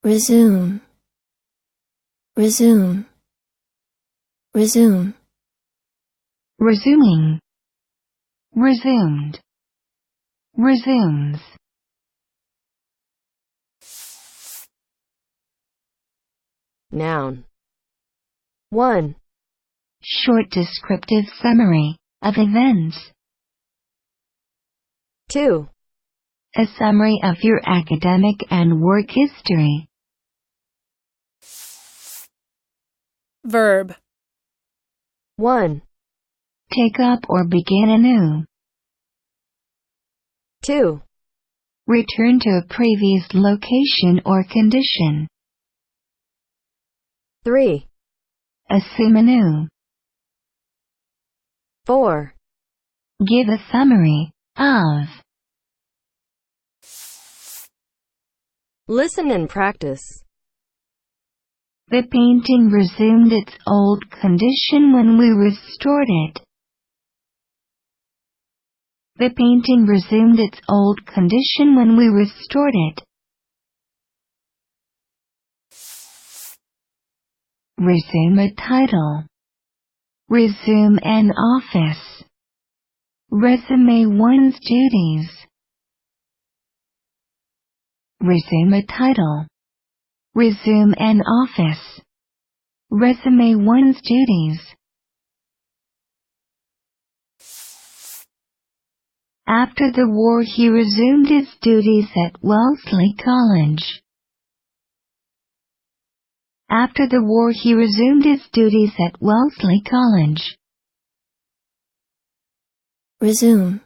resume, resume, resume, resuming, resumed, resumes. Noun. 1. Short descriptive summary of events. 2. A summary of your academic and work history. verb, 1. Take up or begin anew. 2. Return to a previous location or condition. 3. Assume anew. 4. Give a summary of. Listen and practice. The painting resumed its old condition when we restored it. The painting resumed its old condition when we restored it. Resume a title. Resume an office. Resume one's duties. Resume a title. Resume an office. Resume one's duties. After the war he resumed his duties at Wellesley College. After the war he resumed his duties at Wellesley College. resume.